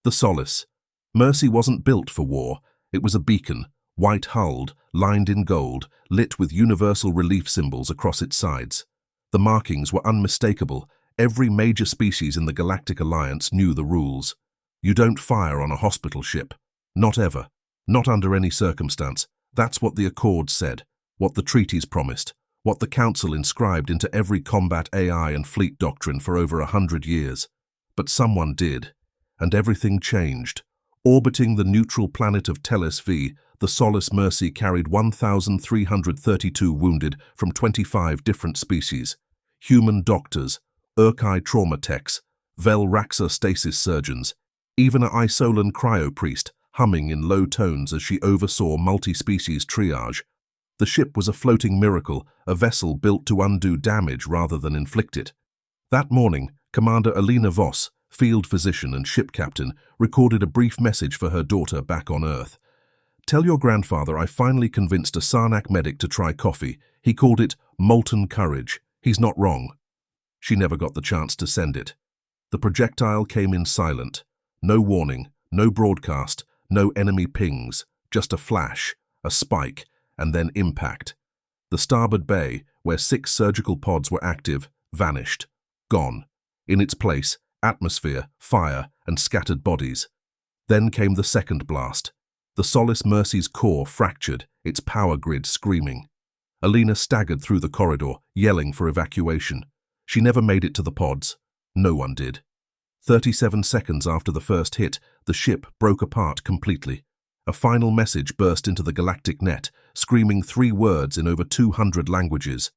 The Solace Mercy wasn't built for war. It was a beacon, white-hulled, lined in gold, lit with universal relief symbols across its sides. The markings were unmistakable. Every major species in the Galactic Alliance knew the rules. You don't fire on a hospital ship. Not ever. Not under any circumstance. That's what the Accords said, what the treaties promised, what the Council inscribed into every combat AI and fleet doctrine for over 100 years. But someone did, and everything changed. Orbiting the neutral planet of Teles V, the Solace Mercy carried 1,332 wounded from 25 different species. Human doctors, Urkai trauma techs, Vel Raxa stasis surgeons, even a Isolan cryo-priest humming in low tones as she oversaw multi-species triage. The ship was a floating miracle, a vessel built to undo damage rather than inflict it. That morning, Commander Alina Voss, field physician and ship captain, recorded a brief message for her daughter back on Earth. "Tell your grandfather I finally convinced a Sarnak medic to try coffee. He called it molten courage. He's not wrong." She never got the chance to send it. The projectile came in silent. No warning, no broadcast, no enemy pings, just a flash, a spike, and then impact. The starboard bay, where 6 surgical pods were active, vanished. Gone. In its place, atmosphere, fire, and scattered bodies. Then came the second blast. The Solace Mercy's core fractured, its power grid screaming. Alina staggered through the corridor, yelling for evacuation. She never made it to the pods. No one did. 37 seconds after the first hit, the ship broke apart completely. A final message burst into the galactic net, screaming 3 words in over 200 languages.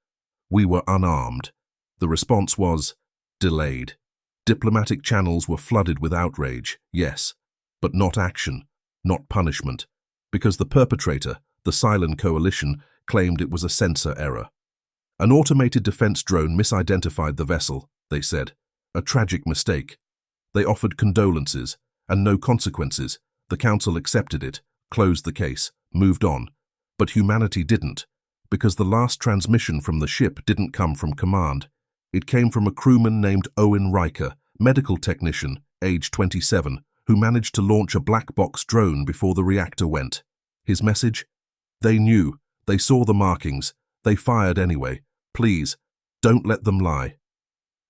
"We were unarmed." The response was delayed. Diplomatic channels were flooded with outrage, yes, but not action, not punishment, because the perpetrator, the Sylen Coalition, claimed it was a sensor error. An automated defense drone misidentified the vessel, they said. A tragic mistake. They offered condolences, and no consequences. The Council accepted it, closed the case, moved on. But humanity didn't, because the last transmission from the ship didn't come from command. It came from a crewman named Owen Riker, medical technician, age 27, who managed to launch a black box drone before the reactor went. His message? They knew. They saw the markings. They fired anyway. Please, don't let them lie.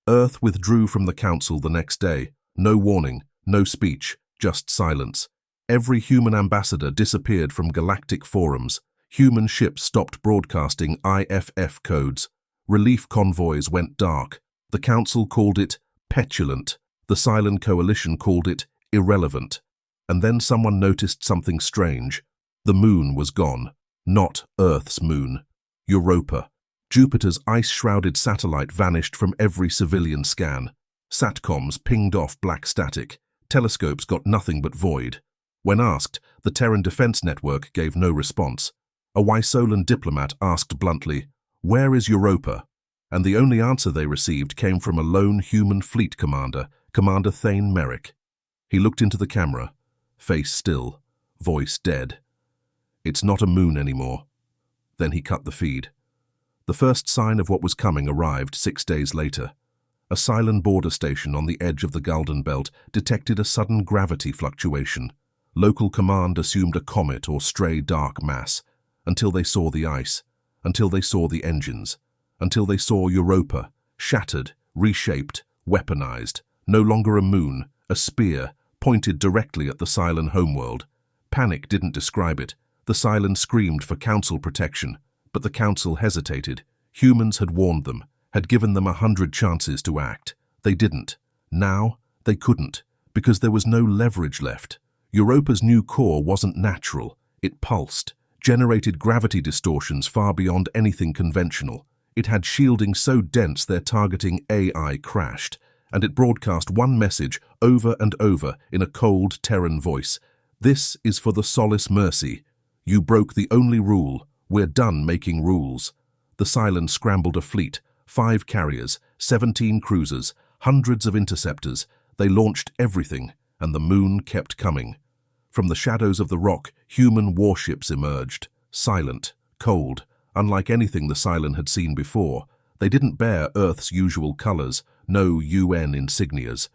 Earth withdrew from the Council the next day. No warning, no speech, just silence. Every human ambassador disappeared from galactic forums. Human ships stopped broadcasting IFF codes. Relief convoys went dark. The Council called it petulant. The Sylen Coalition called it irrelevant. And then someone noticed something strange. The moon was gone. Not Earth's moon. Europa. Jupiter's ice-shrouded satellite vanished from every civilian scan. Satcoms pinged off black static. Telescopes got nothing but void. When asked, the Terran Defense Network gave no response. A Isolan diplomat asked bluntly, "Where is Europa?" And the only answer they received came from a lone human fleet commander, Commander Thane Merrick. He looked into the camera, face still, voice dead. "It's not a moon anymore." Then he cut the feed. The first sign of what was coming arrived 6 days later. A Sylen border station on the edge of the Golden Belt detected a sudden gravity fluctuation. Local command assumed a comet or stray dark mass, until they saw the ice, until they saw the engines, until they saw Europa, shattered, reshaped, weaponized, no longer a moon, a spear, pointed directly at the Sylen homeworld. Panic didn't describe it. The Sylen screamed for Council protection, but the Council hesitated. Humans had warned them, had given them 100 chances to act. They didn't. Now, they couldn't, because there was no leverage left. Europa's new core wasn't natural. It pulsed, generated gravity distortions far beyond anything conventional. It had shielding so dense their targeting AI crashed, and it broadcast one message over and over in a cold Terran voice. "This is for the Solace Mercy. You broke the only rule. We're done making rules." The Sylen scrambled a fleet, 5 carriers, 17 cruisers, hundreds of interceptors. They launched everything, and the moon kept coming. From the shadows of the rock, human warships emerged, silent, cold, unlike anything the Sylen had seen before. They didn't bear Earth's usual colors, no UN insignias.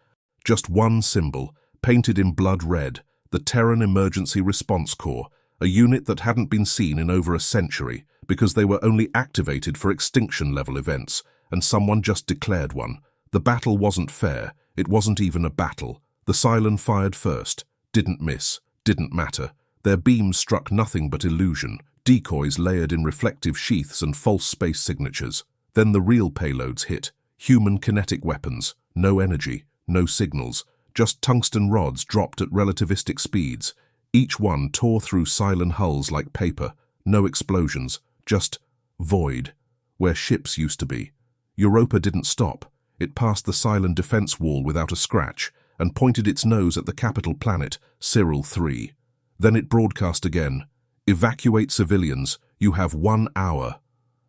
Just one symbol, painted in blood red, the Terran Emergency Response Corps, a unit that hadn't been seen in over a century because they were only activated for extinction-level events, and someone just declared one. The battle wasn't fair. It wasn't even a battle. The Sylen fired first. Didn't miss. Didn't matter. Their beams struck nothing but illusion, decoys layered in reflective sheaths and false space signatures. Then the real payloads hit. Human kinetic weapons. No energy, no signals. Just tungsten rods dropped at relativistic speeds. Each one tore through Sylen hulls like paper. No explosions. Just void. Where ships used to be. Europa didn't stop. It passed the Sylen defense wall without a scratch and pointed its nose at the capital planet, Cyril 3. Then it broadcast again. Evacuate civilians. You have 1 hour.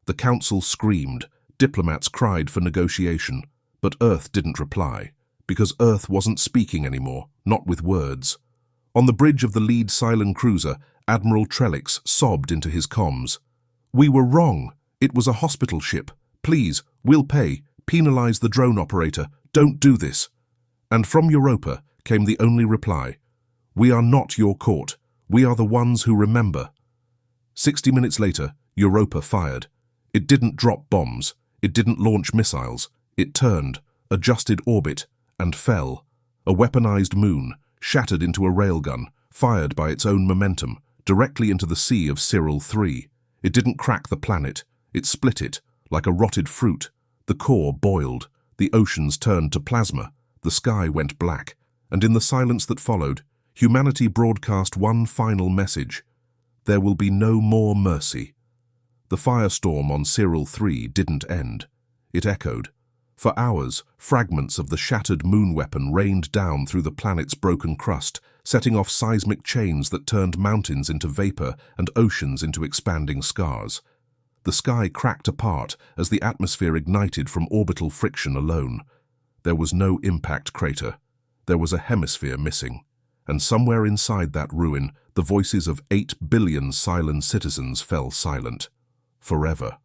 The council screamed. Diplomats cried for negotiation. But Earth didn't reply. Because Earth wasn't speaking anymore, not with words. On the bridge of the lead Sylen cruiser, Admiral Trellix sobbed into his comms. "We were wrong. It was a hospital ship. Please, we'll pay. Penalize the drone operator. Don't do this." And from Europa came the only reply. "We are not your court. We are the ones who remember." 60 minutes later, Europa fired. It didn't drop bombs. It didn't launch missiles. It turned, adjusted orbit, and fell. A weaponized moon, shattered into a railgun, fired by its own momentum, directly into the sea of Cyril 3. It didn't crack the planet. It split it, like a rotted fruit. The core boiled. The oceans turned to plasma. The sky went black. And in the silence that followed, humanity broadcast one final message. There will be no more mercy. The firestorm on Cyril 3 didn't end. It echoed. For hours, fragments of the shattered moon weapon rained down through the planet's broken crust, setting off seismic chains that turned mountains into vapor and oceans into expanding scars. The sky cracked apart as the atmosphere ignited from orbital friction alone. There was no impact crater. There was a hemisphere missing. And somewhere inside that ruin, the voices of 8 billion Sylen citizens fell silent. Forever.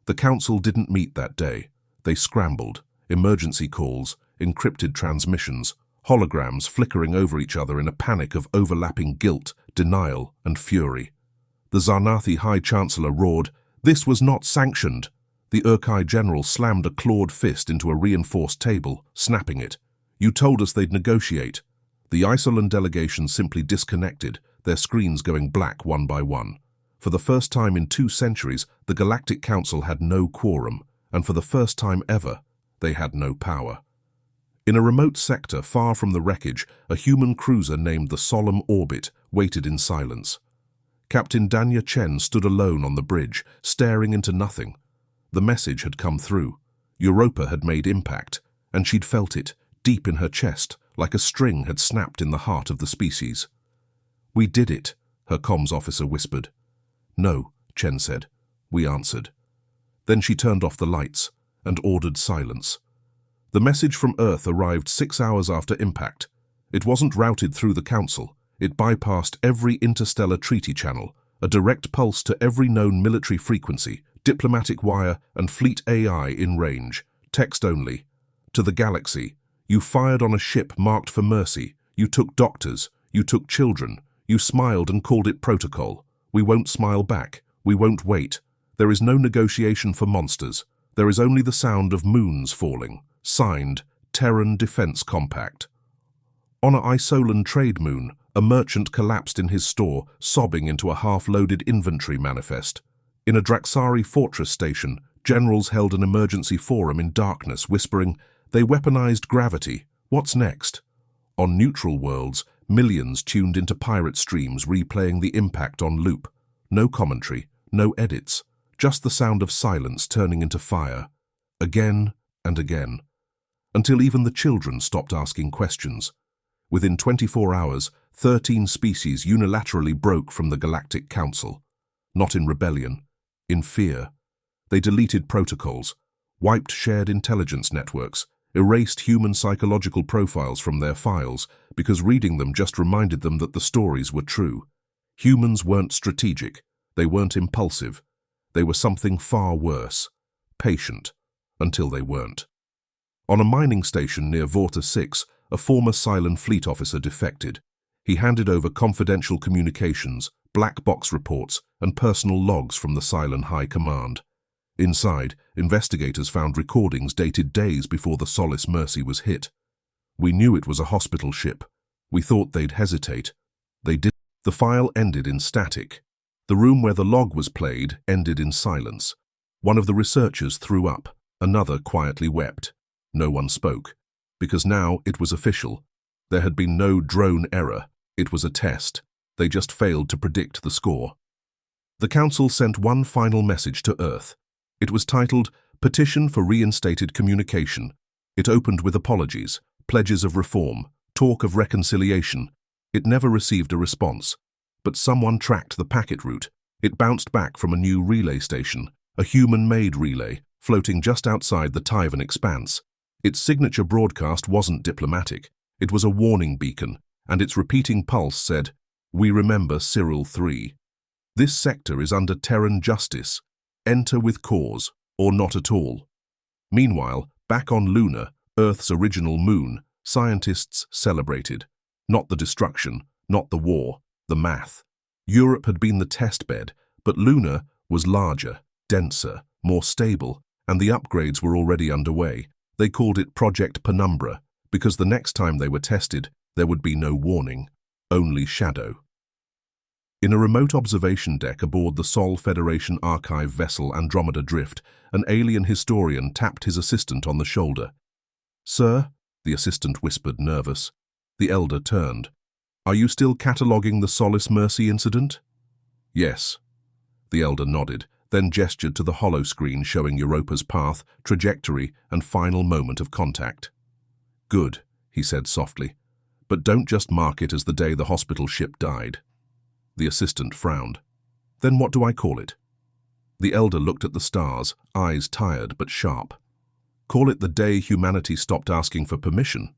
The council didn't meet that day. They scrambled. Emergency calls, encrypted transmissions, holograms flickering over each other in a panic of overlapping guilt, denial, and fury. The Zarnathi High Chancellor roared, "This was not sanctioned." The Urkai General slammed a clawed fist into a reinforced table, snapping it. "You told us they'd negotiate." The Isolan delegation simply disconnected, their screens going black one by one. For the first time in 2 centuries, the Galactic Council had no quorum, and for the first time ever, they had no power. In a remote sector far from the wreckage, a human cruiser named the Solemn Orbit waited in silence. Captain Danya Chen stood alone on the bridge, staring into nothing. The message had come through. Europa had made impact, and she'd felt it, deep in her chest, like a string had snapped in the heart of the species. "We did it," her comms officer whispered. "No," Chen said. "We answered." Then she turned off the lights and ordered silence. The message from Earth arrived 6 hours after impact. It wasn't routed through the Council. It bypassed every interstellar treaty channel, a direct pulse to every known military frequency, diplomatic wire, and fleet AI in range. Text only. To the galaxy. You fired on a ship marked for mercy. You took doctors. You took children. You smiled and called it protocol. We won't smile back. We won't wait. There is no negotiation for monsters. There is only the sound of moons falling. Signed, Terran Defense Compact. On a Isolan trade moon, a merchant collapsed in his store, sobbing into a half-loaded inventory manifest. In a Draxari fortress station, generals held an emergency forum in darkness, whispering, "They weaponized gravity. What's next?" On neutral worlds, millions tuned into pirate streams replaying the impact on loop. No commentary, no edits, just the sound of silence turning into fire. Again and again. Until even the children stopped asking questions. Within 24 hours, 13 species unilaterally broke from the Galactic Council. Not in rebellion, in fear. They deleted protocols, wiped shared intelligence networks, erased human psychological profiles from their files because reading them just reminded them that the stories were true. Humans weren't strategic. They weren't impulsive. They were something far worse. Patient. Until they weren't. On a mining station near Vorta 6, a former Sylen fleet officer defected. He handed over confidential communications, black box reports, and personal logs from the Sylen High Command. Inside, investigators found recordings dated days before the Solace Mercy was hit. We knew it was a hospital ship. We thought they'd hesitate. They did. The file ended in static. The room where the log was played ended in silence. One of the researchers threw up. Another quietly wept. No one spoke. Because now it was official. There had been no drone error. It was a test. They just failed to predict the score. The Council sent one final message to Earth. It was titled, Petition for Reinstated Communication. It opened with apologies, pledges of reform, talk of reconciliation. It never received a response. But someone tracked the packet route. It bounced back from a new relay station, a human-made relay, floating just outside the Tyvan Expanse. Its signature broadcast wasn't diplomatic. It was a warning beacon, and its repeating pulse said, We remember Cyril 3. This sector is under Terran justice. Enter with cause, or not at all. Meanwhile, back on Luna, Earth's original moon, scientists celebrated. Not the destruction, not the war, the math. Europe had been the test bed, but Luna was larger, denser, more stable, and the upgrades were already underway. They called it Project Penumbra, because the next time they were tested, there would be no warning, only shadow. In a remote observation deck aboard the Sol Federation archive vessel Andromeda Drift, an alien historian tapped his assistant on the shoulder. "Sir," the assistant whispered, nervous. The elder turned. "Are you still cataloguing the Solace Mercy incident?" "Yes." The elder nodded, then gestured to the hollow screen showing Europa's path, trajectory, and final moment of contact. "Good," he said softly. "But don't just mark it as the day the hospital ship died." The assistant frowned. "Then what do I call it?" The elder looked at the stars, eyes tired but sharp. "Call it the day humanity stopped asking for permission."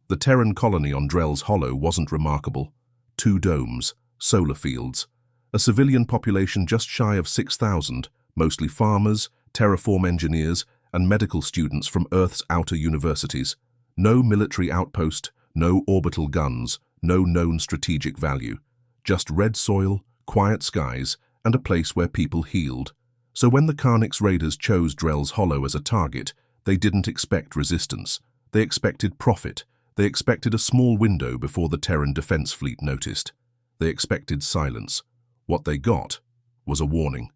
The Terran colony on Drell's Hollow wasn't remarkable. 2 domes, solar fields, a civilian population just shy of 6,000, mostly farmers, terraform engineers, and medical students from Earth's outer universities. No military outpost, no orbital guns, no known strategic value. Just red soil, quiet skies, and a place where people healed. So when the Carnix raiders chose Drell's Hollow as a target, they didn't expect resistance. They expected profit. They expected a small window before the Terran defense fleet noticed. They expected silence. What they got was a warning.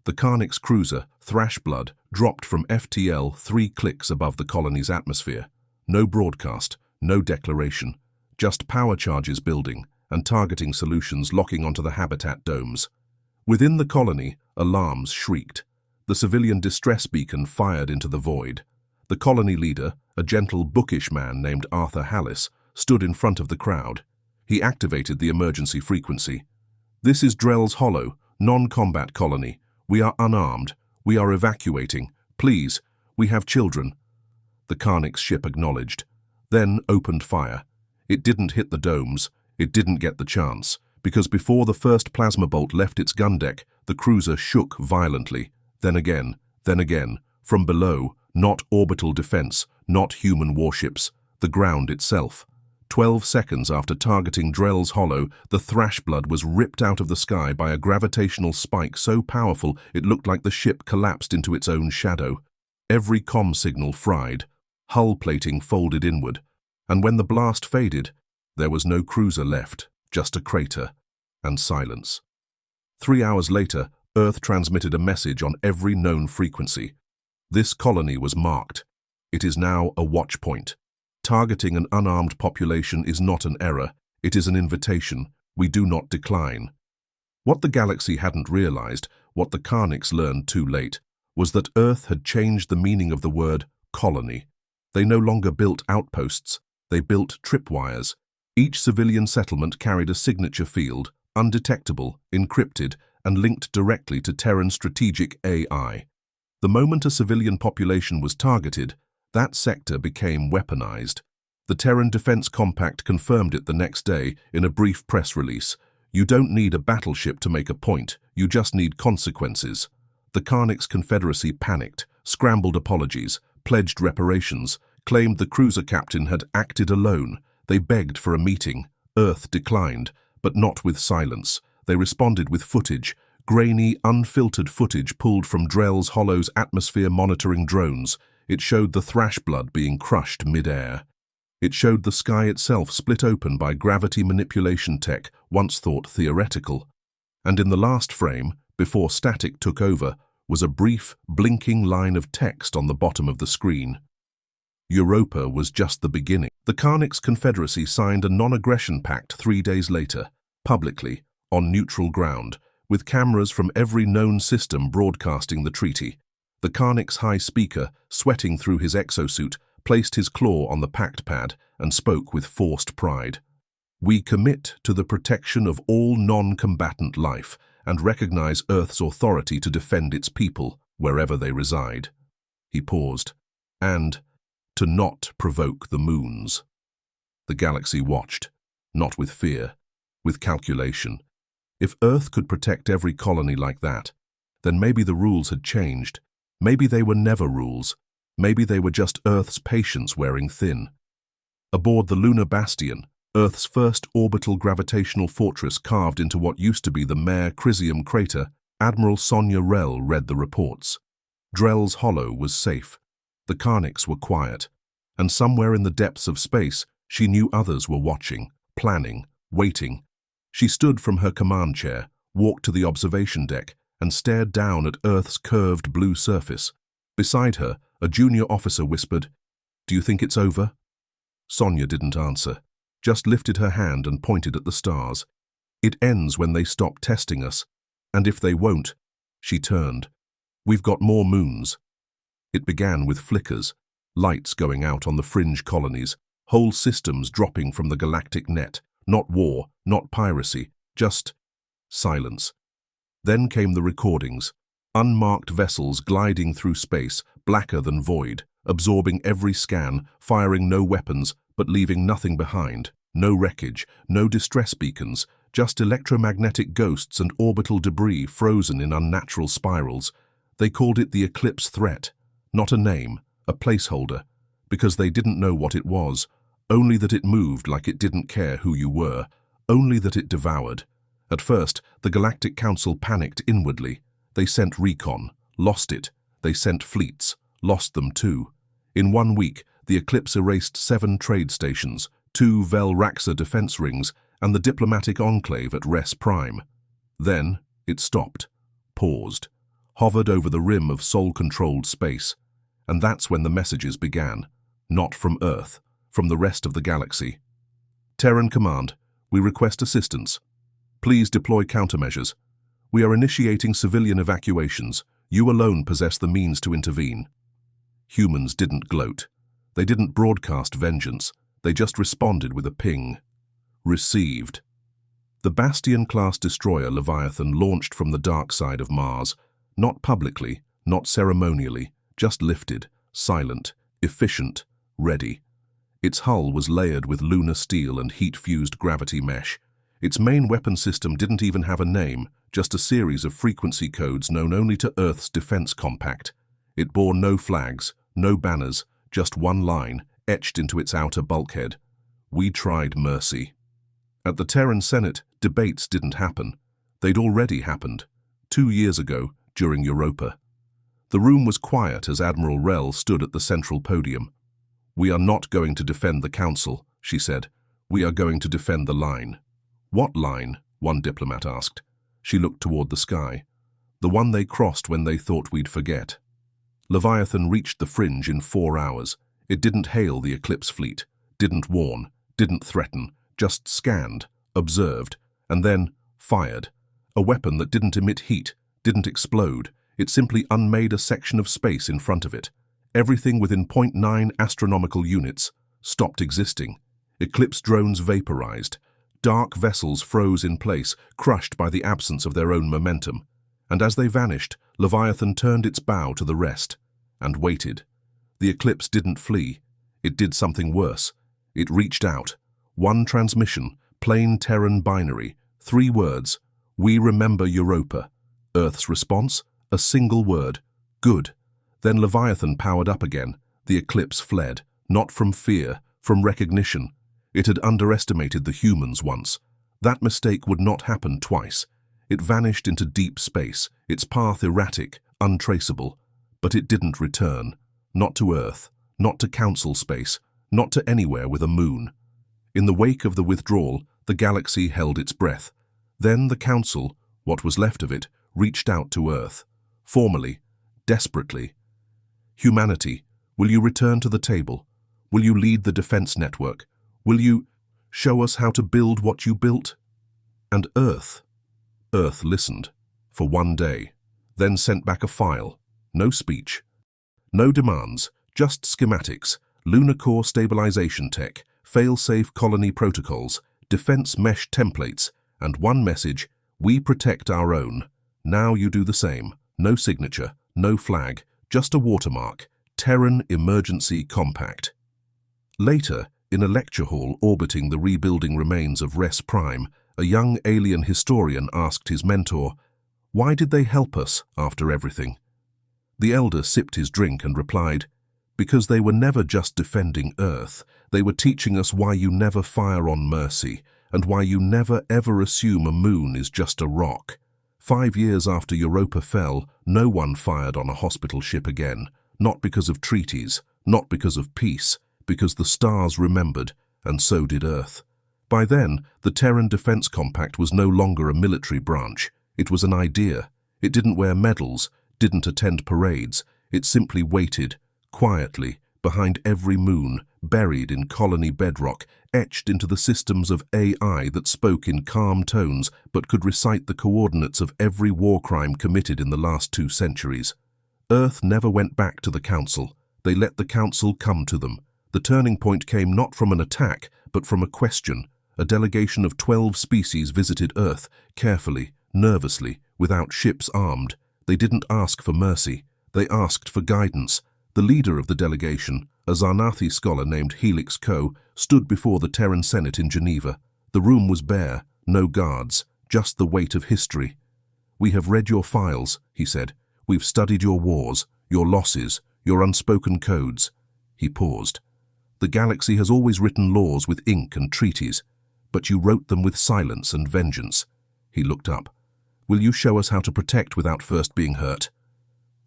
The Carnix cruiser, Thrashblood, dropped from FTL 3 clicks above the colony's atmosphere. No broadcast, no declaration, just power charges building and targeting solutions locking onto the habitat domes. Within the colony, alarms shrieked. The civilian distress beacon fired into the void. The colony leader, a gentle, bookish man named Arthur Hallis, stood in front of the crowd. He activated the emergency frequency. "This is Drell's Hollow, non-combat colony. We are unarmed. We are evacuating. Please, we have children." The Carnix ship acknowledged, then opened fire. It didn't hit the domes. It didn't get the chance, because before the first plasma bolt left its gun deck, the cruiser shook violently. Then again, from below, not orbital defense, not human warships, the ground itself. 12 seconds after targeting Drell's Hollow, the Thrashblood was ripped out of the sky by a gravitational spike so powerful it looked like the ship collapsed into its own shadow. Every comm signal fried, hull plating folded inward, and when the blast faded, there was no cruiser left, just a crater and silence. 3 hours later, Earth transmitted a message on every known frequency. This colony was marked. It is now a watch point. Targeting an unarmed population is not an error. It is an invitation. We do not decline. What the galaxy hadn't realized, what the Carnix learned too late, was that Earth had changed the meaning of the word colony. They no longer built outposts. They built tripwires. Each civilian settlement carried a signature field, undetectable, encrypted, and linked directly to Terran strategic AI. The moment a civilian population was targeted, that sector became weaponized. The Terran Defense Compact confirmed it the next day in a brief press release. You don't need a battleship to make a point, you just need consequences. The Carnix Confederacy panicked, scrambled apologies, pledged reparations, claimed the cruiser captain had acted alone. They begged for a meeting. Earth declined, but not with silence. They responded with footage, grainy, unfiltered footage pulled from Drell's Hollow's atmosphere monitoring drones. It showed the thrash blood being crushed mid-air. It showed the sky itself split open by gravity manipulation tech, once thought theoretical. And in the last frame, before static took over, was a brief, blinking line of text on the bottom of the screen. Europa was just the beginning. The Carnix Confederacy signed a non-aggression pact 3 days later, publicly, on neutral ground, with cameras from every known system broadcasting the treaty. The Carnix High Speaker, sweating through his exosuit, placed his claw on the pact pad and spoke with forced pride. "We commit to the protection of all non-combatant life and recognize Earth's authority to defend its people, wherever they reside." He paused. "And to not provoke the moons." The galaxy watched, not with fear, with calculation. If Earth could protect every colony like that, then maybe the rules had changed. Maybe they were never rules. Maybe they were just Earth's patience wearing thin. Aboard the Lunar Bastion, Earth's first orbital gravitational fortress carved into what used to be the Mare Crisium crater, Admiral Sonia Rell read the reports. Drell's Hollow was safe. The Carnix were quiet. And somewhere in the depths of space, she knew others were watching, planning, waiting. She stood from her command chair, walked to the observation deck, and stared down at Earth's curved blue surface. Beside her, a junior officer whispered, "Do you think it's over?" Sonia didn't answer, just lifted her hand and pointed at the stars. "It ends when they stop testing us. And if they won't," she turned, "we've got more moons." It began with flickers, lights going out on the fringe colonies, whole systems dropping from the galactic net. Not war, not piracy, just silence. Then came the recordings, unmarked vessels gliding through space, blacker than void, absorbing every scan, firing no weapons, but leaving nothing behind. No wreckage, no distress beacons, just electromagnetic ghosts and orbital debris frozen in unnatural spirals. They called it the Eclipse Threat, not a name, a placeholder, because they didn't know what it was, only that it moved like it didn't care who you were, only that it devoured. At first, the Galactic Council panicked inwardly. They sent recon, lost it. They sent fleets, lost them too. In 1 week, the Eclipse erased 7 trade stations, 2 Vel-Raxa defense rings, and the diplomatic enclave at Res Prime. Then, it stopped, paused, hovered over the rim of Sol-controlled space. And that's when the messages began. Not from Earth, from the rest of the galaxy. "Terran Command, we request assistance. Please deploy countermeasures. We are initiating civilian evacuations. You alone possess the means to intervene." Humans didn't gloat. They didn't broadcast vengeance. They just responded with a ping. Received. The Bastion-class destroyer Leviathan launched from the dark side of Mars, not publicly, not ceremonially, just lifted, silent, efficient, ready. Its hull was layered with lunar steel and heat-fused gravity mesh. Its main weapon system didn't even have a name, just a series of frequency codes known only to Earth's defense compact. It bore no flags, no banners, just one line, etched into its outer bulkhead. "We tried mercy." At the Terran Senate, debates didn't happen. They'd already happened, 2 years ago, during Europa. The room was quiet as Admiral Rell stood at the central podium. "We are not going to defend the Council," she said. "We are going to defend the line." "What line?" one diplomat asked. She looked toward the sky. "The one they crossed when they thought we'd forget." Leviathan reached the fringe in 4 hours. It didn't hail the Eclipse fleet, didn't warn, didn't threaten, just scanned, observed, and then fired. A weapon that didn't emit heat, didn't explode. It simply unmade a section of space in front of it. Everything within 0.9 astronomical units stopped existing. Eclipse drones vaporized. Dark vessels froze in place, crushed by the absence of their own momentum. And as they vanished, Leviathan turned its bow to the rest and waited. The Eclipse didn't flee. It did something worse. It reached out. One transmission, plain Terran binary, 3 words: "We remember Europa." Earth's response? A single word: "Good." Then Leviathan powered up again, The Eclipse fled, not from fear, from recognition. It had underestimated the humans once. That mistake would not happen twice. It vanished into deep space, its path erratic, untraceable. But it didn't return. Not to Earth, not to Council space, not to anywhere with a moon. In the wake of the withdrawal, the galaxy held its breath. Then the Council, what was left of it, reached out to Earth. Formally, desperately. Humanity, will you return to the table? Will you lead the defense network? Will you show us how to build what you built? And Earth listened, for one day, then sent back a file. No speech. No demands, just schematics, lunar core stabilization tech, fail-safe colony protocols, defense mesh templates, and one message: we protect our own. Now you do the same. No signature, no flag, just a watermark. Terran Emergency Compact. Later, in a lecture hall orbiting the rebuilding remains of Res Prime, a young alien historian asked his mentor, "Why did they help us after everything?" The elder sipped his drink and replied, "Because they were never just defending Earth. They were teaching us why you never fire on Mercy, and why you never ever assume a moon is just a rock. 5 years after Europa fell, no one fired on a hospital ship again, not because of treaties, not because of peace, because the stars remembered, and so did Earth. By then, the Terran Defense Compact was no longer a military branch. It was an idea. It didn't wear medals, didn't attend parades. It simply waited, quietly, behind every moon, buried in colony bedrock, etched into the systems of AI that spoke in calm tones but could recite the coordinates of every war crime committed in the last 2 centuries. Earth never went back to the Council. They let the Council come to them. The turning point came not from an attack, but from a question. A delegation of 12 species visited Earth, carefully, nervously, without ships armed. They didn't ask for mercy. They asked for guidance. The leader of the delegation, a Zarnathi scholar named Helix Ko, stood before the Terran Senate in Geneva. The room was bare, no guards, just the weight of history. "We have read your files," he said. "We've studied your wars, your losses, your unspoken codes." He paused. "The galaxy has always written laws with ink and treaties, but you wrote them with silence and vengeance." He looked up. "Will you show us how to protect without first being hurt?"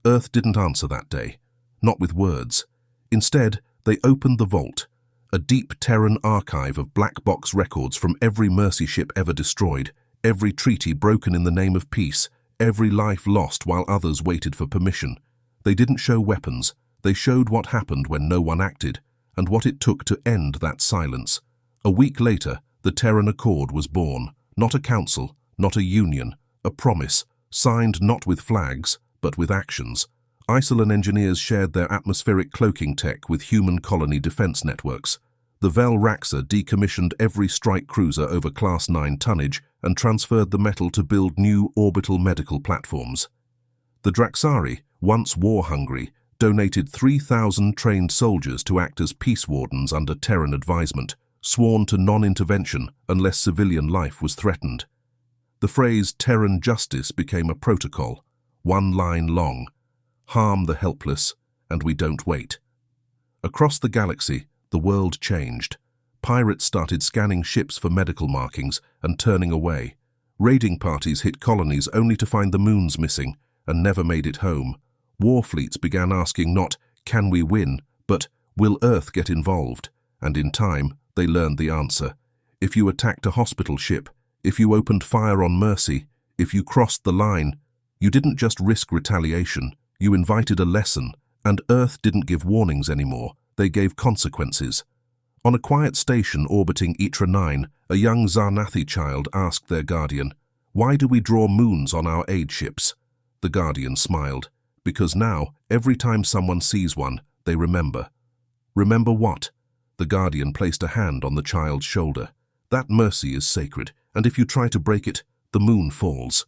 Earth didn't answer that day, not with words. Instead, they opened the vault, a deep Terran archive of black box records from every Mercy ship ever destroyed, every treaty broken in the name of peace, every life lost while others waited for permission. They didn't show weapons. They showed what happened when no one acted, and what it took to end that silence. A week later, the Terran Accord was born. Not a council, not a union, a promise, signed not with flags, but with actions. Isolan engineers shared their atmospheric cloaking tech with human colony defense networks. The Vel Raxa decommissioned every strike cruiser over Class 9 tonnage and transferred the metal to build new orbital medical platforms. The Draxari, once war-hungry, donated 3,000 trained soldiers to act as peace wardens under Terran advisement, sworn to non-intervention unless civilian life was threatened. The phrase Terran justice became a protocol, one line long: harm the helpless, and we don't wait. Across the galaxy, the world changed. Pirates started scanning ships for medical markings and turning away. Raiding parties hit colonies only to find the moons missing and never made it home. War fleets began asking not, "Can we win?" but, "Will Earth get involved?" And in time, they learned the answer. If you attacked a hospital ship, if you opened fire on Mercy, if you crossed the line, you didn't just risk retaliation, you invited a lesson, and Earth didn't give warnings anymore, they gave consequences. On a quiet station orbiting Itra 9, a young Zarnathi child asked their guardian, "Why do we draw moons on our aid ships?" The guardian smiled. "Because now, every time someone sees one, they remember." "Remember what?" The guardian placed a hand on the child's shoulder. "That Mercy is sacred, and if you try to break it, the moon falls."